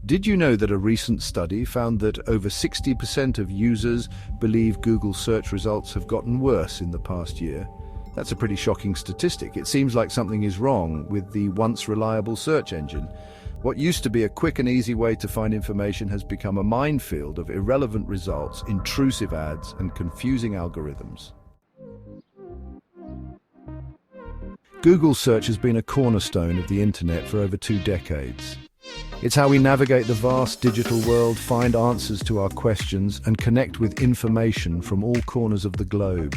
Did you know that a recent study found that over 60% of users believe Google search results have gotten worse in the past year? That's a pretty shocking statistic. It seems like something is wrong with the once reliable search engine. What used to be a quick and easy way to find information has become a minefield of irrelevant results, intrusive ads, and confusing algorithms. Google search has been a cornerstone of the internet for over 2 decades. It's how we navigate the vast digital world, find answers to our questions, and connect with information from all corners of the globe.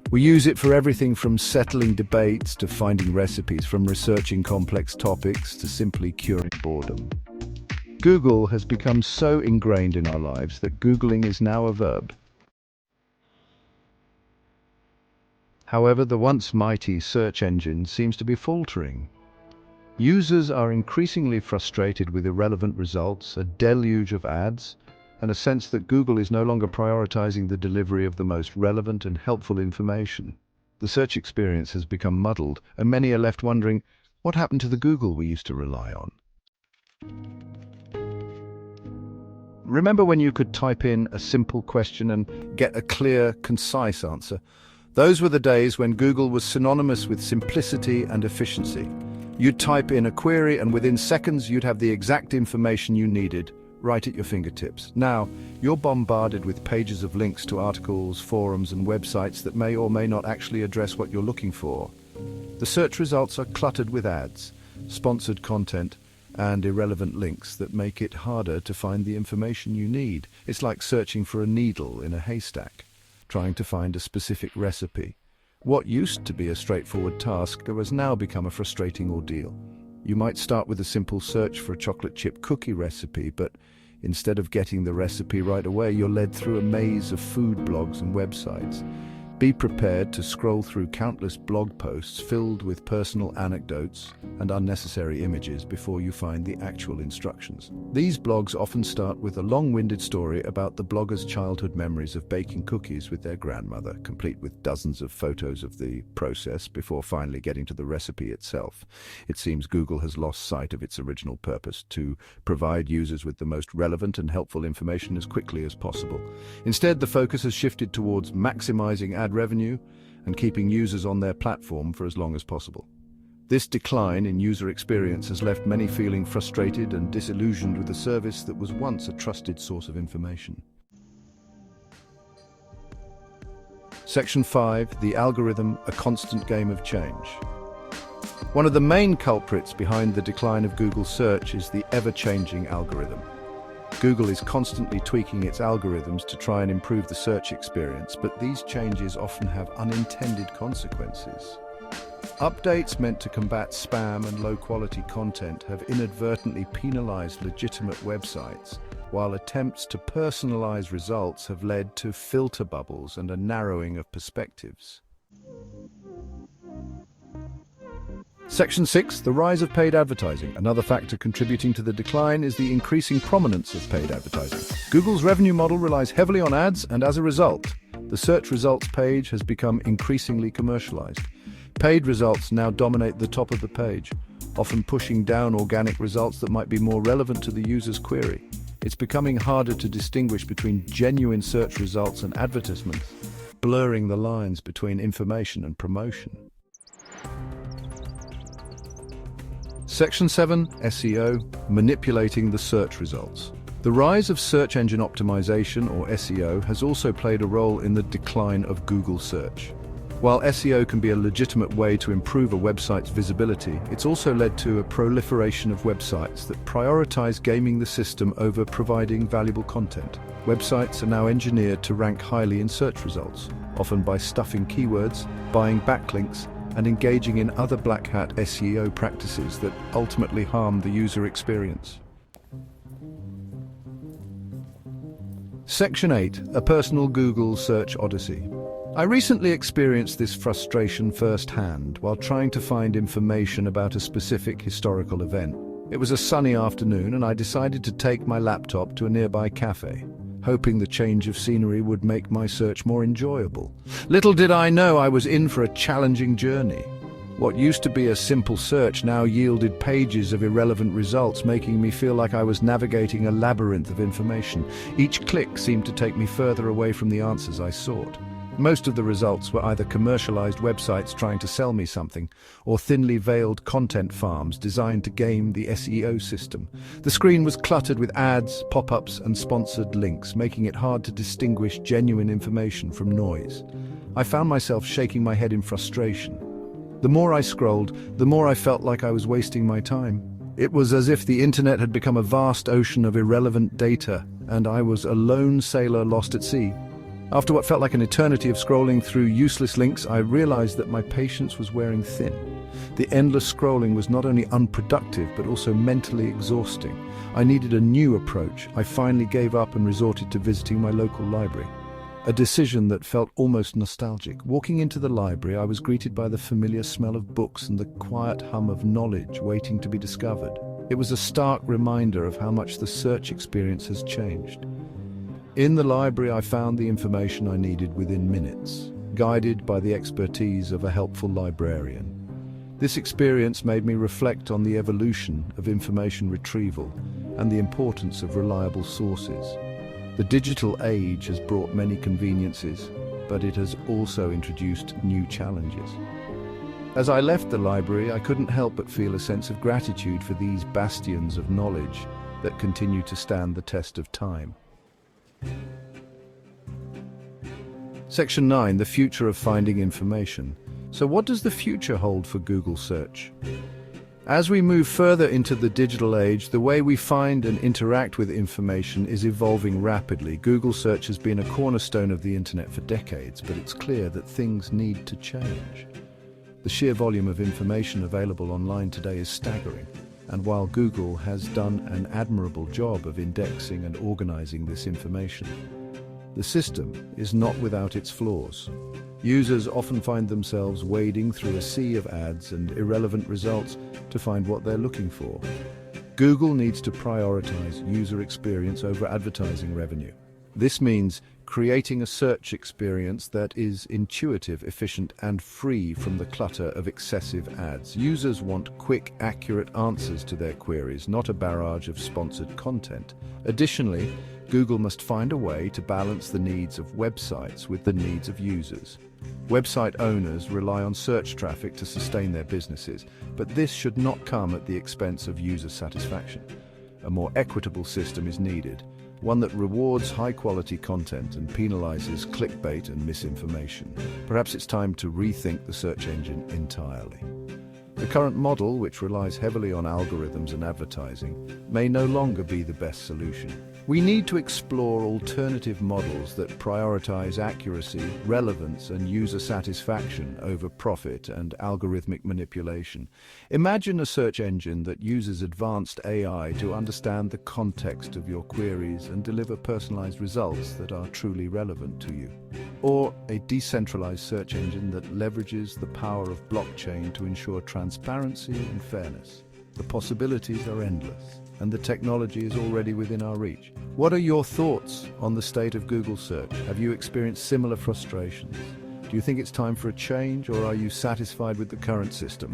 We use it for everything from settling debates to finding recipes, from researching complex topics to simply curing boredom. Google has become so ingrained in our lives that Googling is now a verb. However, the once mighty search engine seems to be faltering. Users are increasingly frustrated with irrelevant results, a deluge of ads, and a sense that Google is no longer prioritizing the delivery of the most relevant and helpful information. The search experience has become muddled, and many are left wondering, what happened to the Google we used to rely on? Remember when you could type in a simple question and get a clear, concise answer? Those were the days when Google was synonymous with simplicity and efficiency. You'd type in a query and within seconds you'd have the exact information you needed, right at your fingertips. Now, you're bombarded with pages of links to articles, forums, and websites that may or may not actually address what you're looking for. The search results are cluttered with ads, sponsored content, and irrelevant links that make it harder to find the information you need. It's like searching for a needle in a haystack, trying to find a specific recipe. What used to be a straightforward task has now become a frustrating ordeal. You might start with a simple search for a chocolate chip cookie recipe, but instead of getting the recipe right away, you're led through a maze of food blogs and websites. Be prepared to scroll through countless blog posts filled with personal anecdotes and unnecessary images before you find the actual instructions. These blogs often start with a long-winded story about the blogger's childhood memories of baking cookies with their grandmother, complete with dozens of photos of the process before finally getting to the recipe itself. It seems Google has lost sight of its original purpose: to provide users with the most relevant and helpful information as quickly as possible. Instead, the focus has shifted towards maximizing ad revenue and keeping users on their platform for as long as possible. This decline in user experience has left many feeling frustrated and disillusioned with a service that was once a trusted source of information. Section 5. The algorithm, a constant game of change. One of the main culprits behind the decline of Google search is the ever-changing algorithm. Google is constantly tweaking its algorithms to try and improve the search experience, but these changes often have unintended consequences. Updates meant to combat spam and low-quality content have inadvertently penalized legitimate websites, while attempts to personalize results have led to filter bubbles and a narrowing of perspectives. Section 6. The rise of paid advertising. Another factor contributing to the decline is the increasing prominence of paid advertising. Google's revenue model relies heavily on ads, and as a result, the search results page has become increasingly commercialized. Paid results now dominate the top of the page, often pushing down organic results that might be more relevant to the user's query. It's becoming harder to distinguish between genuine search results and advertisements, blurring the lines between information and promotion. Section 7. SEO, manipulating the search results. The rise of search engine optimization, or SEO, has also played a role in the decline of Google search. While SEO can be a legitimate way to improve a website's visibility, it's also led to a proliferation of websites that prioritize gaming the system over providing valuable content. Websites are now engineered to rank highly in search results, often by stuffing keywords, buying backlinks, and engaging in other black hat SEO practices that ultimately harm the user experience. Section 8. A personal Google search odyssey. I recently experienced this frustration firsthand while trying to find information about a specific historical event. It was a sunny afternoon and I decided to take my laptop to a nearby cafe, hoping the change of scenery would make my search more enjoyable. Little did I know I was in for a challenging journey. What used to be a simple search now yielded pages of irrelevant results, making me feel like I was navigating a labyrinth of information. Each click seemed to take me further away from the answers I sought. Most of the results were either commercialized websites trying to sell me something, or thinly veiled content farms designed to game the SEO system. The screen was cluttered with ads, pop-ups, and sponsored links, making it hard to distinguish genuine information from noise. I found myself shaking my head in frustration. The more I scrolled, the more I felt like I was wasting my time. It was as if the internet had become a vast ocean of irrelevant data, and I was a lone sailor lost at sea. After what felt like an eternity of scrolling through useless links, I realized that my patience was wearing thin. The endless scrolling was not only unproductive, but also mentally exhausting. I needed a new approach. I finally gave up and resorted to visiting my local library. A decision that felt almost nostalgic. Walking into the library, I was greeted by the familiar smell of books and the quiet hum of knowledge waiting to be discovered. It was a stark reminder of how much the search experience has changed. In the library, I found the information I needed within minutes, guided by the expertise of a helpful librarian. This experience made me reflect on the evolution of information retrieval and the importance of reliable sources. The digital age has brought many conveniences, but it has also introduced new challenges. As I left the library, I couldn't help but feel a sense of gratitude for these bastions of knowledge that continue to stand the test of time. Section 9, the future of finding information. So what does the future hold for Google Search? As we move further into the digital age, the way we find and interact with information is evolving rapidly. Google Search has been a cornerstone of the internet for decades, but it's clear that things need to change. The sheer volume of information available online today is staggering, and while Google has done an admirable job of indexing and organizing this information, the system is not without its flaws. Users often find themselves wading through a sea of ads and irrelevant results to find what they're looking for. Google needs to prioritize user experience over advertising revenue. This means creating a search experience that is intuitive, efficient, and free from the clutter of excessive ads. Users want quick, accurate answers to their queries, not a barrage of sponsored content. Additionally, Google must find a way to balance the needs of websites with the needs of users. Website owners rely on search traffic to sustain their businesses, but this should not come at the expense of user satisfaction. A more equitable system is needed, one that rewards high-quality content and penalizes clickbait and misinformation. Perhaps it's time to rethink the search engine entirely. The current model, which relies heavily on algorithms and advertising, may no longer be the best solution. We need to explore alternative models that prioritize accuracy, relevance, and user satisfaction over profit and algorithmic manipulation. Imagine a search engine that uses advanced AI to understand the context of your queries and deliver personalized results that are truly relevant to you. Or a decentralized search engine that leverages the power of blockchain to ensure transparency and fairness. The possibilities are endless, and the technology is already within our reach. What are your thoughts on the state of Google Search? Have you experienced similar frustrations? Do you think it's time for a change, or are you satisfied with the current system?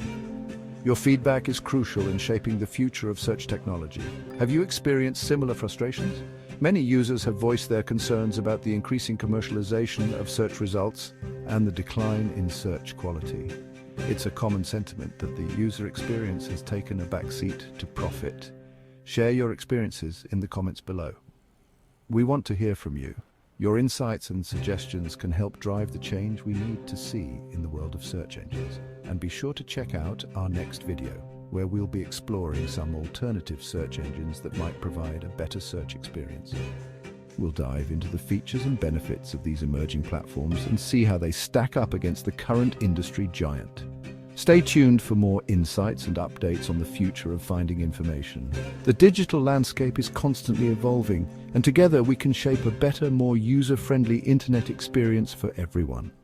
Your feedback is crucial in shaping the future of search technology. Have you experienced similar frustrations? Many users have voiced their concerns about the increasing commercialization of search results and the decline in search quality. It's a common sentiment that the user experience has taken a backseat to profit. Share your experiences in the comments below. We want to hear from you. Your insights and suggestions can help drive the change we need to see in the world of search engines. And be sure to check out our next video, where we'll be exploring some alternative search engines that might provide a better search experience. We'll dive into the features and benefits of these emerging platforms and see how they stack up against the current industry giant. Stay tuned for more insights and updates on the future of finding information. The digital landscape is constantly evolving, and together we can shape a better, more user-friendly internet experience for everyone.